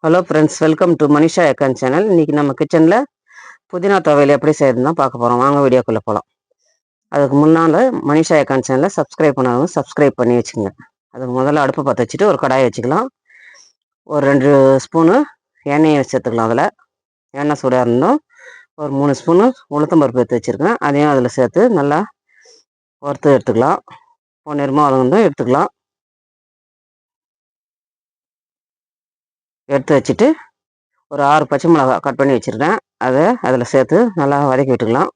Hello friends, welcome to Manisha Akkan channel. இன்றைக்கி நம்ம கிச்சனில் புதினா துவையல் எப்படி செய்யறதுன்னு தான் பார்க்க போகிறோம். வாங்க வீடியோக்குள்ளே போகலாம். அதுக்கு முன்னால் மனிஷா அக்கான் சேனலை சப்ஸ்கிரைப் பண்ணாதவங்க சப்ஸ்கிரைப் பண்ணி வச்சுங்க. அதுக்கு முதல்ல அடுப்பு பற்ற வச்சுட்டு ஒரு கடாயை வச்சுக்கலாம். ஒரு 2 ஸ்பூனு எண்ணெயை சேர்த்துக்கலாம். அதில் எண்ணெய் சூடாக இருந்தோம். ஒரு 3 ஸ்பூனு உளுத்தம்பருப்பு எடுத்து வச்சுருக்கேன். அதையும் அதில் சேர்த்து நல்லா வறுத்து எடுத்துக்கலாம். பொன்னிறமாக வதங்கணும் எடுத்துக்கலாம். எடுத்து வச்சுட்டு ஒரு 6 பச்சை மிளகா கட் பண்ணி வச்சுருக்கேன். அதை அதில் சேர்த்து நல்லா வதக்கி விட்டுக்கலாம்.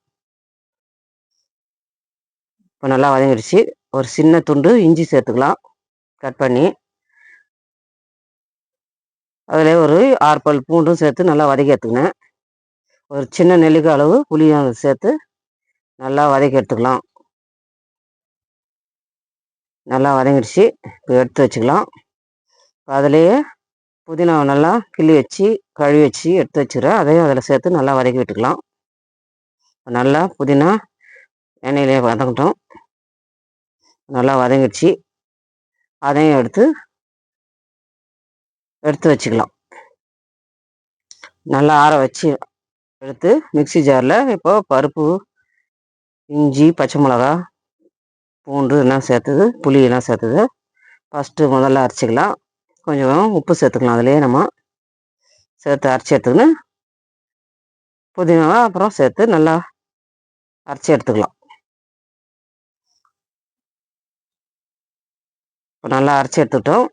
இப்போ நல்லா வதங்கிடுச்சு. ஒரு சின்ன துண்டு இஞ்சி சேர்த்துக்கலாம் கட் பண்ணி. அதில் ஒரு 6 பல் பூண்டும் சேர்த்து நல்லா வதக்கி எடுத்துக்கினேன். ஒரு சின்ன நெல்லிக்காய் அளவு புளியும் அதை சேர்த்து நல்லா வதக்கி எடுத்துக்கலாம். நல்லா வதங்கிடுச்சு. இப்போ எடுத்து வச்சுக்கலாம். அதிலேயே புதினாவை நல்லா கிள்ளி வச்சு கழுவி வச்சு எடுத்து வச்சுக்கிறேன். அதையும் அதில் சேர்த்து நல்லா வதக்கி விட்டுக்கலாம். நல்லா புதினா எண்ணெயிலே வதங்கட்டும். நல்லா வதங்கிடுச்சு. அதையும் எடுத்து வச்சுக்கலாம். நல்லா ஆற வச்சு எடுத்து மிக்ஸி ஜாரில் இப்போ பருப்பு, இஞ்சி, பச்சை மிளகா, பூண்டு எல்லாம் சேர்த்தது, புளி எல்லாம் சேர்த்தது முதல்ல அரைச்சிக்கலாம். கொஞ்சம் உப்பு சேர்த்துக்கலாம். அதிலே நம்ம சேர்த்து அரைச்சி எடுத்துக்கின்னு புதினாவை அப்புறம் சேர்த்து நல்லா அரைச்சி எடுத்துக்கலாம். இப்போ நல்லா அரைச்சி எடுத்துக்கிட்டோம்.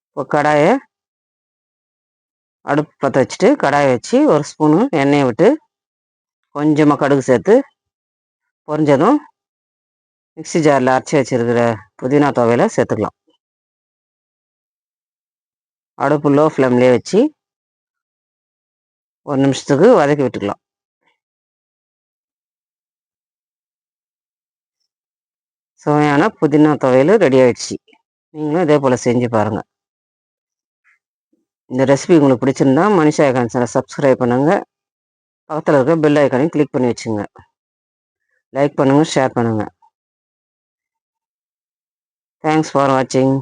இப்போ கடாயை அடுப்பு பற்ற வச்சுட்டு கடாயை வச்சு ஒரு ஸ்பூனு எண்ணெயை விட்டு கொஞ்சமாக கடுகு சேர்த்து பொரிஞ்சதும் மிக்ஸி ஜாரில் அரைச்சி வச்சுருக்கிற புதினா துவையலை சேர்த்துக்கலாம். அடுப்பு லோ ஃப்ளேம்லேயே வச்சு 1 நிமிஷத்துக்கு வதக்கி விட்டுக்கலாம். சுவையான புதினா துவையல் ரெடி ஆகிடுச்சு. நீங்களும் இதே போல் செஞ்சு பாருங்கள். இந்த ரெசிபி உங்களுக்கு பிடிச்சிருந்தா மனிஷா அக்கான் சேனலை சப்ஸ்கிரைப் பண்ணுங்கள். பக்கத்தில் இருக்க பெல் ஐக்கானையும் கிளிக் பண்ணி வச்சுங்க. லைக் பண்ணுங்கள், ஷேர் பண்ணுங்கள். தேங்க்ஸ் ஃபார் வாட்சிங்.